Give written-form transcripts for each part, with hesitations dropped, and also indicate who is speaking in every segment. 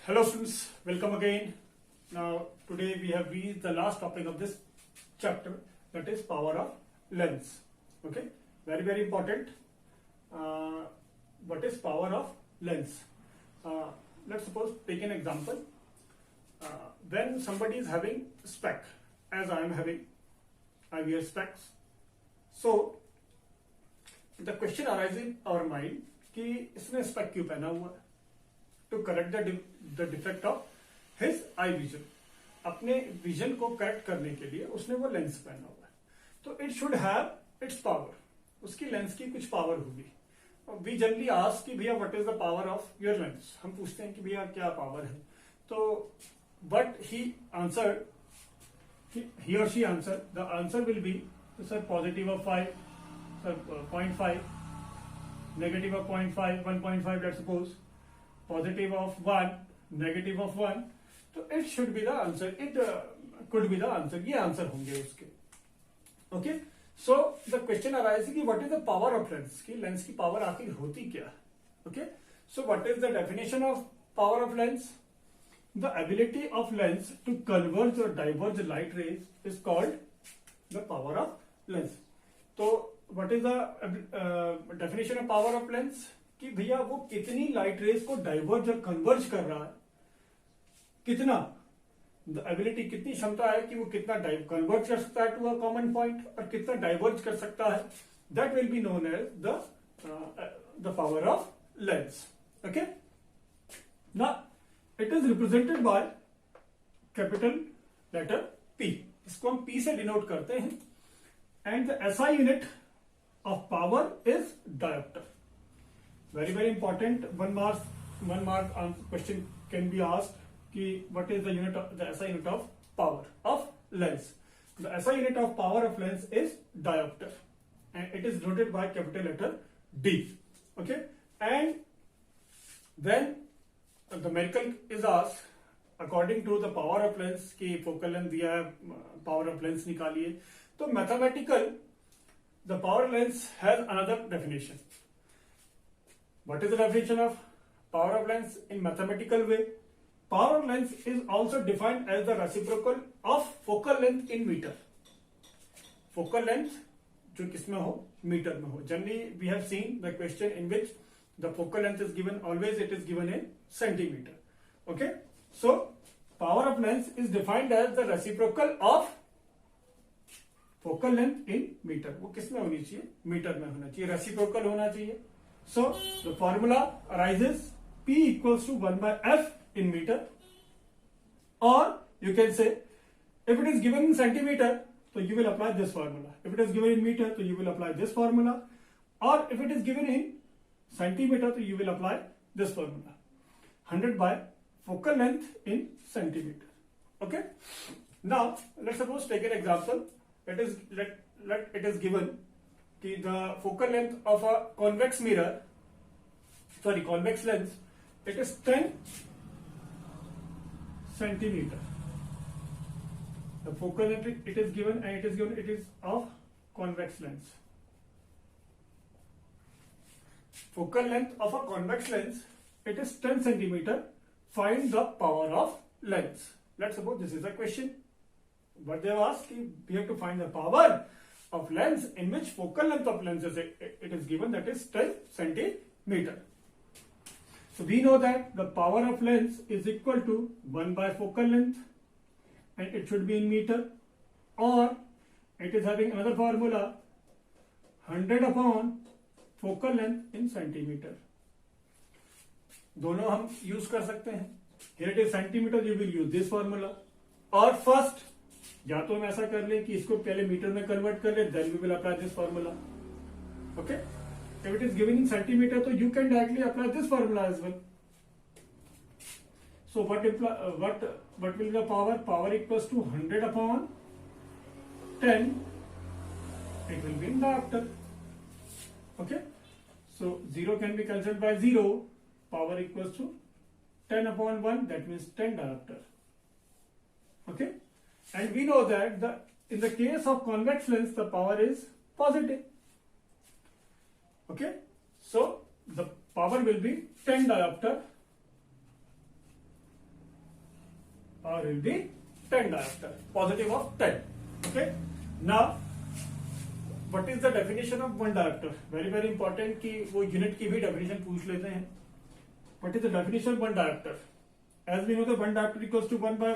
Speaker 1: Hello students, welcome again. Now today we have reached the last topic of this chapter, that is power of lens. Okay, very important. What is power of lens? Let's suppose take an example. When somebody is having spec, as I am having, I wear specs. So the question arises in our mind कि इसने spec क्यों पहना हुआ है? To correct the defect of his eye vision. अपने vision को correct करने के लिए उसने वो लेंस पहना हुआ है, तो it should have it's power. उसकी लेंस की कुछ पावर होगी. वी जनरली आस्क कि भैया what is the power of your lens. हम पूछते हैं कि भैया क्या पावर है. तो but he answer, he or she answer, the answer will be sir positive of 5, sir 0.5, negative of 0.5, 1.5 let's suppose, positive of 1, negative of 1. तो it should be the answer, it could be the answer. ये answer होंगे उसके. Okay, so the question arises कि what is the power of lens, कि lens की power आखिर होती क्या है. Okay, so what is the definition of power of lens? The ability of lens to converge or diverge light rays is called the power of lens. तो what is the definition of power of lens? कि भैया वो कितनी light rays को diverge और converge कर रहा है, कितना, द एबिलिटी, कितनी क्षमता है कि वो कितना कन्वर्ज कर सकता है टू अ कॉमन पॉइंट और कितना डाइवर्ज कर सकता है. That will be known as the power of lens. Okay, now it is represented by capital letter P. इसको हम पी से डिनोट करते हैं. And the SI unit of power is dioptre. very important. One mark question can be asked कि what is the unit of the SI unit of power of lens. The SI unit of power of lens is diopter and it is denoted by capital letter D. Okay, and when the numerical is asked according to the power of lens कि focal length दिया है, power of lens निकालिए, तो mathematical the power lens has another definition. What is the definition of power of lens in mathematical way? Power of lens is also defined as the reciprocal of focal length in meter. Focal length जो किसमें हो, metre में हो. Generally we have seen the question in which the focal length is given, always it is given in centimeter. Okay, so power of lens is defined as the reciprocal of focal length in meter. वो किसमें होनी चाहिए, metre में होना चाहिए, reciprocal होना चाहिए. So the formula arises P equals to 1 by F in meter, or you can say if it is given in centimeter, so you will apply this formula. If it is given in meter, so you will apply this formula, or if it is given in centimeter, so you will apply this formula. 100 by focal length in centimeter. Okay. Now let's suppose take an example. It is given कि the focal length of a convex lens, it is 10 centimeter. The focal length it is given and it is of convex lens. Focal length of a convex lens, it is 10 centimeter. Find the power of lens. Let's suppose this is a question. What they have asked, we have to find the power of lens in which focal length of lens is it is given, that is 10 centimeter. So we know that the power of lens is equal to 1 by focal length and it should be in meter, or it is having another formula 100 upon focal length in centimeter. दोनों हम use कर सकते हैं. Here it is centimeter, you will use this formula, or first या तो हम ऐसा कर ले कि इसको पहले मीटर में कन्वर्ट कर ले, then we will apply this formula. Okay, if it is given in centimetre तो you can directly apply this formula as well. So what will the power equals to 100 upon 10. It will be in dioptre. Okay, so 0 can be cancelled by 0. Power equals to 10 upon 1, that means 10 diopter. Okay, and we know that in the case of convex lens the power is positive. Okay, so the power will be 10 diopter or will be 10 diopter, positive of 10. Okay. Now, what is the definition of 1 diopter? Very very important कि वो unit की भी definition पूछ लेते हैं. What is the definition of 1 diopter? As we know, the 1 diopter equals to 1 by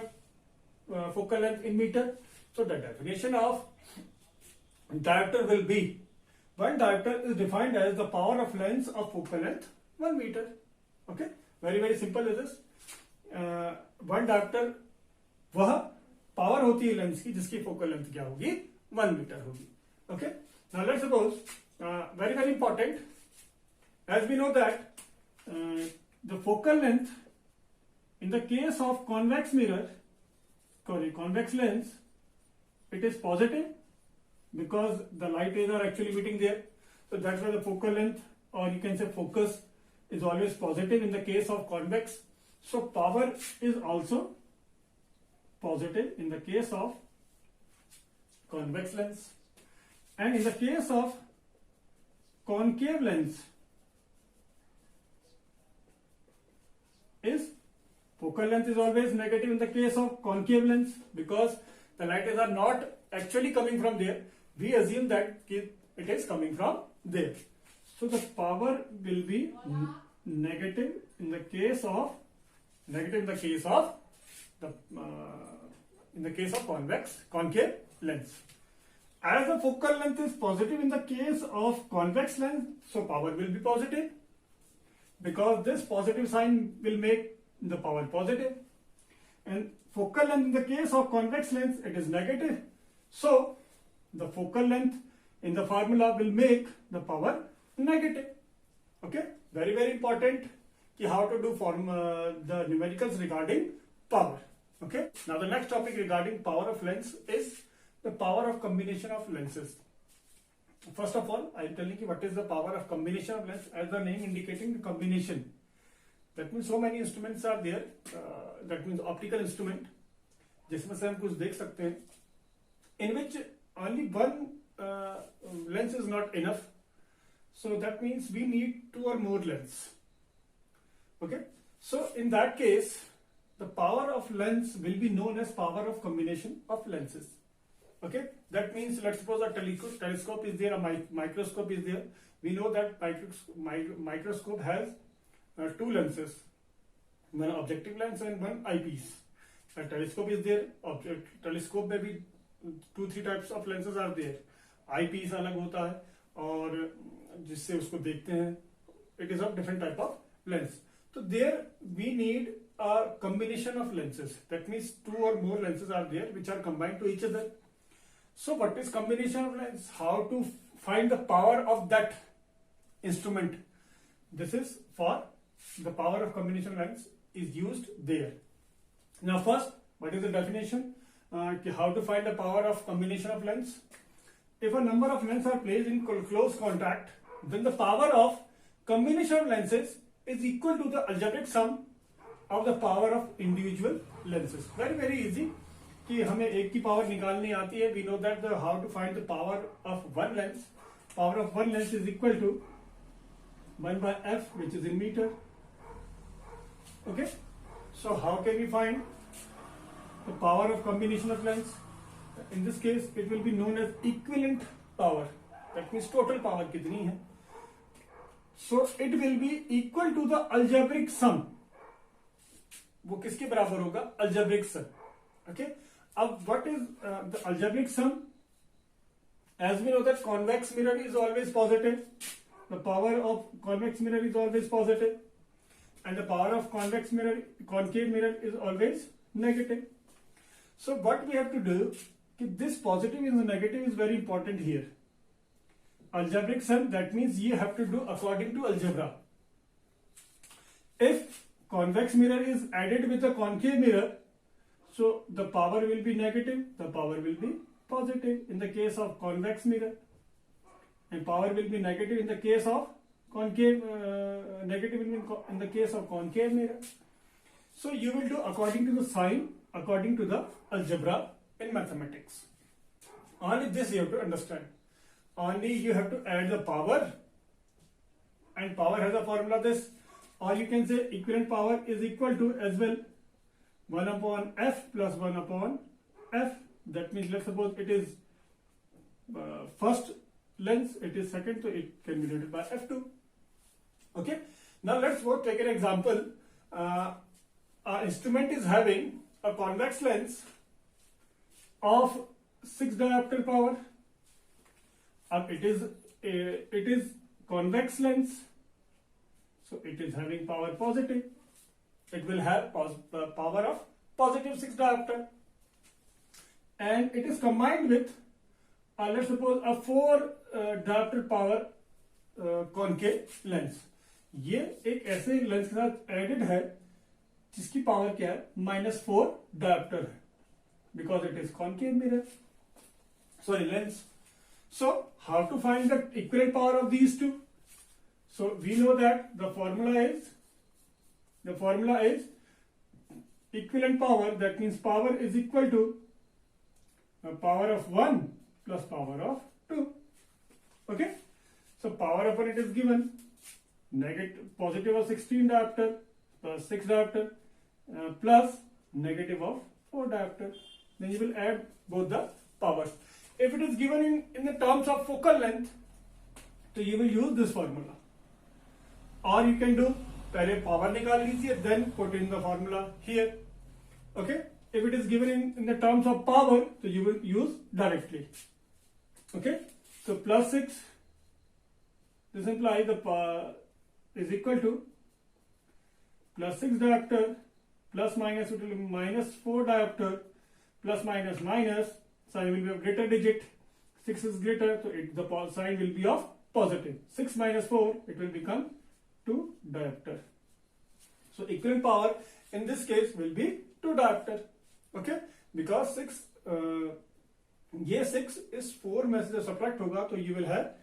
Speaker 1: focal length in meter. So the definition of diopter will be 1 diopter is defined as the power of lens of focal length 1 meter. Okay, very very simple is this. 1 diopter वह power होती है lens की जिसकी focal length क्या होगी 1 metre होगी. Okay, now let's suppose very very important, as we know that the focal length in the case of convex lens, it is positive because the light rays are actually meeting there. So that's why the focal length, or you can say focus, is always positive in the case of convex. So power is also positive in the case of convex lens, and in the case of concave lens is focal length is always negative in the case of concave lens because the light rays are not actually coming from there. We assume that it is coming from there. So the power will be negative in the case of concave lens. As the focal length is positive in the case of convex lens, so power will be positive because this positive sign will make the power positive. And focal length in the case of convex lens, it is negative. So the focal length in the formula will make the power negative. Okay, very very important how to do the numericals regarding power. Okay, now the next topic regarding power of lens is the power of combination of lenses. First of all, I am telling you what is the power of combination of lens, as the name indicating the combination. That means so many instruments are there. That means optical instrument, जिसमें से हम कुछ देख सकते हैं, in which only one lens is not enough. So that means we need 2 or more lens. Okay. So in that case, the power of lens will be known as power of combination of lenses. Okay. That means let's suppose a telescope is there, a microscope is there. We know that microscope has 2 lenses, one objective lens and one eyepiece. A telescope is there. Telescope में भी 2-3 types of lenses are there. Eyepiece अलग होता है और जिससे उसको देखते हैं. It is of different type of lens. So there we need a combination of lenses. That means 2 or more lenses are there which are combined to each other. So what is combination of lens? How to find the power of that instrument? This is for the power of combination lens is used there. Now first, what is the definition? How to find the power of combination of lens? If a number of lenses are placed in close contact, then the power of combination of lenses is equal to the algebraic sum of the power of individual lenses. Very very easy. कि हमें एक की power निकालनी आती है. We know that how to find the power of one lens. Power of one lens is equal to 1 by f, which is in meter. Okay. So how can we find the power of combination of lens? In this case, it will be known as equivalent power. That means total power कितनी है. So it will be equal to the algebraic sum. वो किसके बराबर होगा? Algebraic sum. Okay. अब what is the algebraic sum? As we know that convex mirror is always positive. The power of convex mirror is always positive, and the power of concave mirror is always negative. So what we have to do, this positive and the negative is very important here. Algebraic sum, that means you have to do according to algebra. If convex mirror is added with a concave mirror, so the power will be negative, the power will be positive in the case of convex mirror, and power will be negative in the case of concave, negative in the case of concave mirror. So you will do according to the sign, according to the algebra in mathematics. Only this you have to understand. Only you have to add the power, and power has a formula this, or you can say equivalent power is equal to as well 1 upon f plus 1 upon f. That means let's suppose it is first lens, it is second, so it can be denoted by f2. Okay. Now let's go take an example. Our instrument is having a convex lens of 6 diopter power. It is convex lens, so it is having power positive. It will have power of positive 6 diopter, and it is combined with let's suppose a 4 diopter power concave lens. ये एक ऐसे lens के साथ added है जिसकी power क्या है, -4 dioptre है, because it is concave mirror, sorry lens. So how to find the equivalent power of these two? So we know that the formula is equivalent power. That means power is equal to power of 1 plus power of 2. Okay. So power of 1 it is given positive of 16 diopter plus 6 diopter plus negative of 4 diopter. Then you will add both the powers. If it is given in the terms of focal length, so you will use this formula. Or you can do पहले power निकाल लीजिए, then put in the formula here. Okay. If it is given in the terms of power, so you will use directly. Okay. So plus 6, this implies the is equal to plus 6 diopter plus minus, it will be -4 diopter plus minus minus, sign will be of greater digit. 6 is greater, so the sign will be of positive. 6 minus 4, it will become 2 diopter. So equivalent power in this case will be 2 diopter. Okay, because 6 ये 6 is 4 में से subtract होगा, तो you will have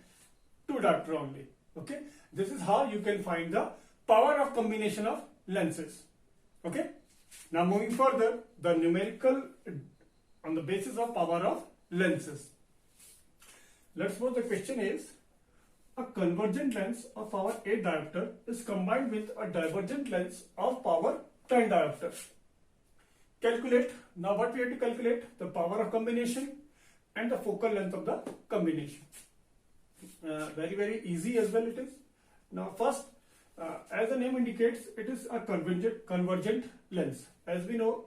Speaker 1: 2 diopter only. Okay, this is how you can find the power of combination of lenses. Okay, now moving further, the numerical on the basis of power of lenses. Let's suppose the question is a convergent lens of power 8 diopter is combined with a divergent lens of power 10 diopter. Calculate. Now what we have to calculate? The power of combination and the focal length of the combination. Very easy as well it is. Now first, as the name indicates, it is a convergent lens. As we know,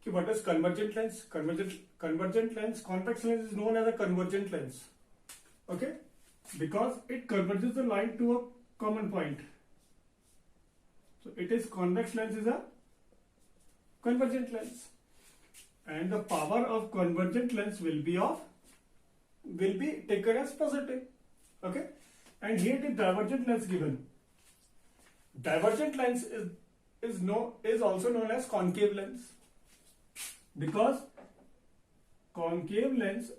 Speaker 1: what is convergent lens? Convergent lens, convex lens is known as a convergent lens. Okay, because it converges the line to a common point. So it is convex lens is a convergent lens, and the power of convergent lens will be taken as positive. Okay, and here it is divergent lens given. Divergent lens is also known as concave lens, because concave lens,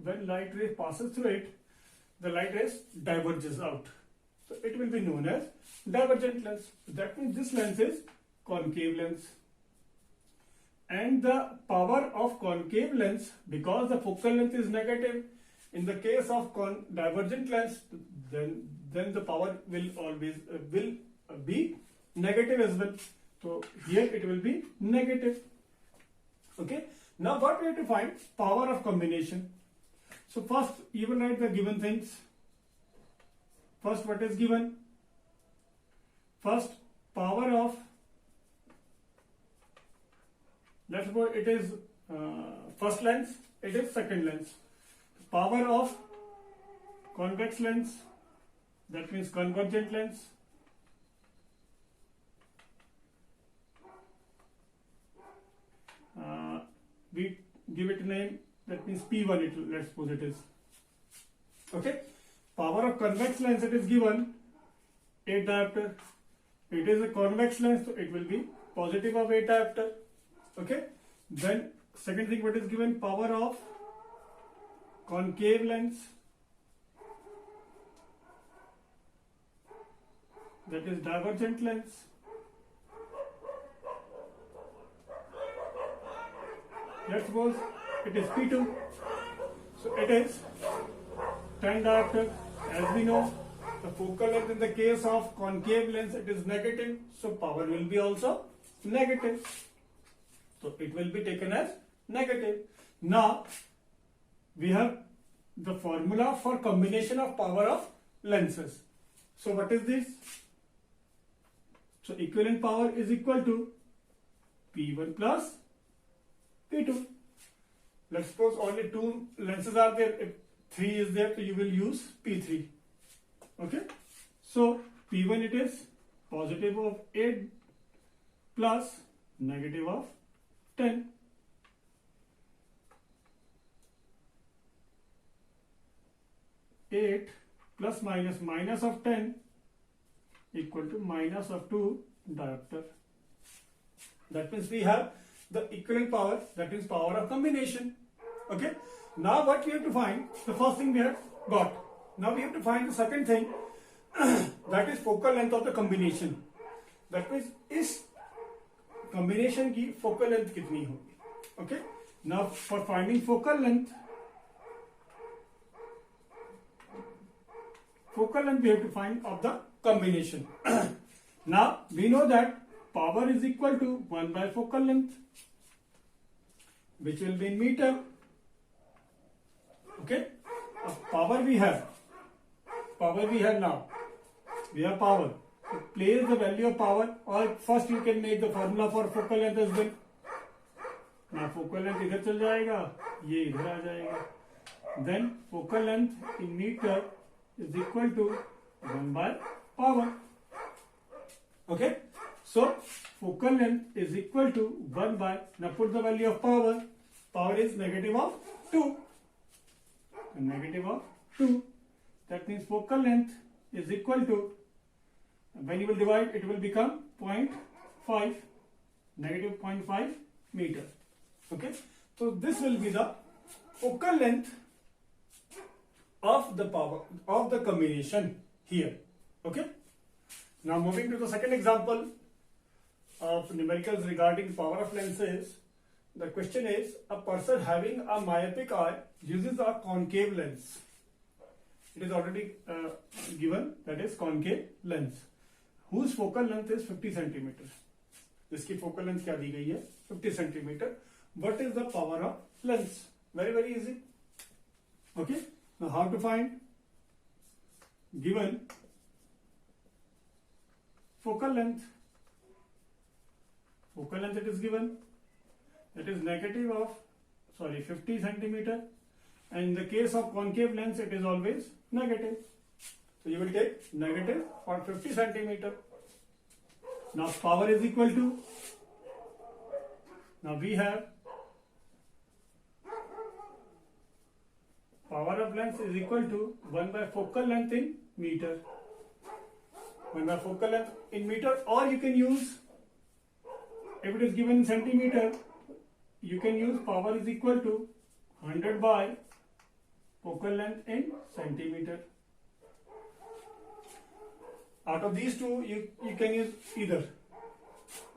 Speaker 1: when light ray passes through it, the light rays diverges out, so it will be known as divergent lens. That means this lens is concave lens, and the power of concave lens, because the focal length is negative, in the case of divergent lens, then the power will always will be negative as well. So here it will be negative. Okay. Now what we have to find? Power of combination. So first you will write the given things. First, what is given? First, power of, let's suppose it is first lens, it is second lens. Power of convex lens, that means convergent lens, we give it a name, that means P1, let's suppose it is. Okay, power of convex lens, it is given 8 diopter. It is a convex lens, so it will be positive of 8 diopter. Okay, then second thing, what is given? Power of concave lens, that is divergent lens. Let's suppose it is P2, so it is 10 diopter. As we know, the focal length in the case of concave lens, it is negative, so power will be also negative. So it will be taken as negative. Now we have the formula for combination of power of lenses. So what is this? So equivalent power is equal to P1 plus P2. Let's suppose only two lenses are there. If 3 is there, so you will use P3. Okay. So P1 it is positive of 8 plus negative of 10. Eight plus minus of 10 equal to minus of 2 diopter. That means we have the equivalent power, that is power of combination. Okay. Now what we have to find? The first thing we have got. Now we have to find the second thing, that is focal length of the combination. That means इस combination की focal length कितनी होगी? Okay. Now for finding focal length we have to find of the combination. Now we know that power is equal to 1 by focal length, which will be in meter. Okay. Power we have now. We have power. So place the value of power, or first you can make the formula for focal length as well. Now focal length इधर चल जाएगा, ये इधर आ जाएगा. Then focal length in meter is equal to 1 by power. Okay. So focal length is equal to 1 by, now put the value of power. Power is negative of 2. Negative of 2. That means focal length is equal to, when you will divide, it will become 0.5, negative 0.5 meter. Okay. So this will be the focal length of the power of the combination here. Okay. Now moving to the second example of numericals regarding power of lenses. The question is, a person having a myopic eye uses a concave lens. It is already given, that is concave lens, whose focal length is 50 centimeters. जिसकी focal length क्या दी गई है? 50 centimeter. What is the power of lens? Very easy. Okay. Now how to find? Given focal length it is given, it is negative of 50 centimeter, and in the case of concave lens it is always negative. So you will take negative for 50 centimeter. Now power is equal to, now we have power of lens is equal to 1 by focal length in meter. 1 by focal length in meter, or you can use, if it is given in centimeter, you can use power is equal to 100 by focal length in centimeter. Out of these two, you can use either.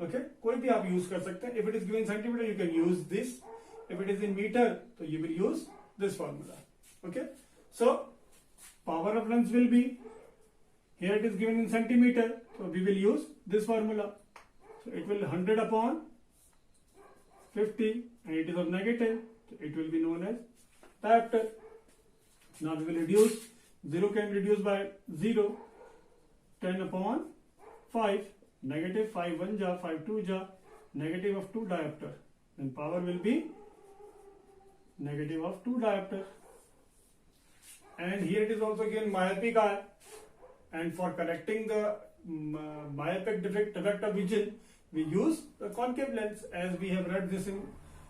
Speaker 1: Okay, कोई भी आप use कर सकते हैं. If it is given in centimeter, you can use this. If it is in meter, so you will use this formula. Okay, so power of lens will be, here it is given in centimeter, so we will use this formula. So it will 100 upon 50, and it is of negative, so it will be known as diopter. Now we will reduce, 0 can be reduced by 0, 10 upon 5, negative 5 1 ja, 5 2 ja, negative of 2 diopter. Then power will be negative of 2 diopter. And here it is also given myopic eye, and for correcting the myopic defect of vision, we use the concave lens, as we have read this in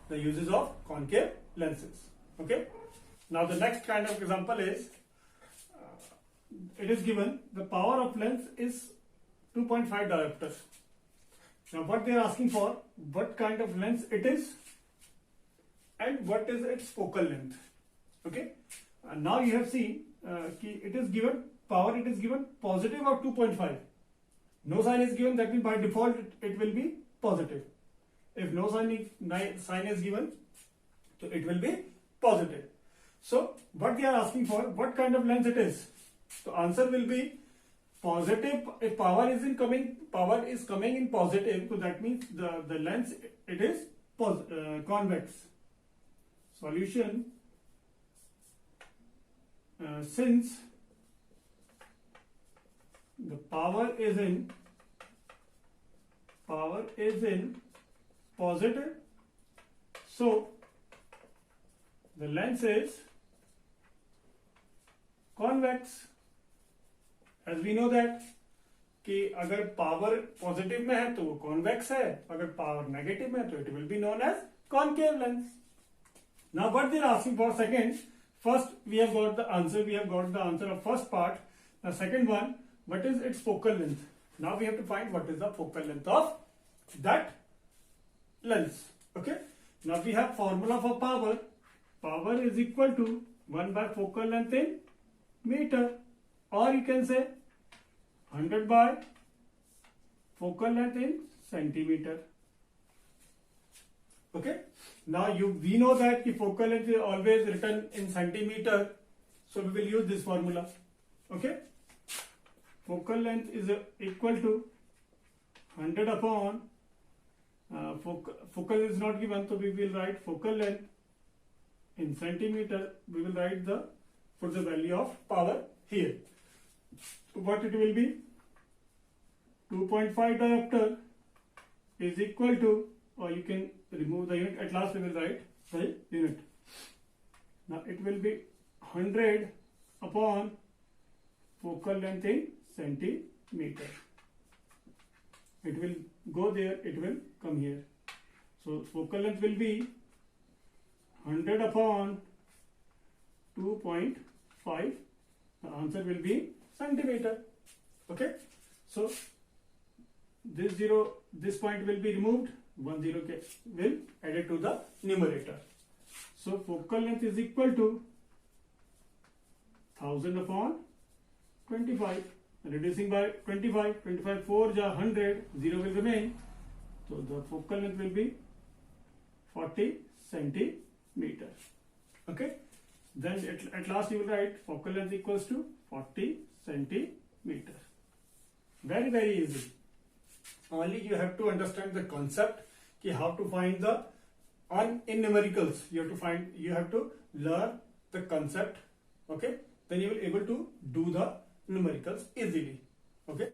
Speaker 1: the uses of concave lenses. Okay. Now the next kind of example is, it is given the power of lens is 2.5 diopters. Now what they are asking for, what kind of lens it is and what is its focal length. Okay. And now you have seen it is given power, it is given positive of 2.5. No sign is given, that means by default it will be positive. If no sign is given, so it will be positive. So what they are asking for, what kind of lens it is? So answer will be positive. If power is coming in positive, so that means the lens it is convex. Solution, since the power is in positive, so the lens is convex. As we know that कि अगर power positive में है तो वो convex है, अगर power negative में है तो it will be known as concave lens. Now what they are asking for second, first we have got the answer of first part. The second one, what is its focal length. Now we have to find what is the focal length of that lens. Okay, now we have formula for power. Power is equal to 1 by focal length in meter, or you can say 100 by focal length in centimeter. Okay, now we know that the focal length is always written in centimeter, so we will use this formula. Okay, focal length is equal to 100 upon focal is not given, so we will write focal length in centimeter. We will put the value of power here. What it will be, 2.5 diopter is equal to, or you can remove the unit, at last we will write the unit. Now it will be 100 upon focal length in centimeter. It will go there, it will come here. So focal length will be 100 upon 2.5. The answer will be centimeter. Okay, so this point will be removed, 1 0 will added to the numerator. So focal length is equal to 1000 upon 25. Reducing by 25, 4 ja 100, 0 will remain. So the focal length will be 40 centimeter. Okay, then at last you will write focal length equals to 40 centimeter. Very, very easy. Only you have to understand the concept कि how to find the in numericals. You have to learn the concept. Okay, then you will able to do the numericals easily. Okay.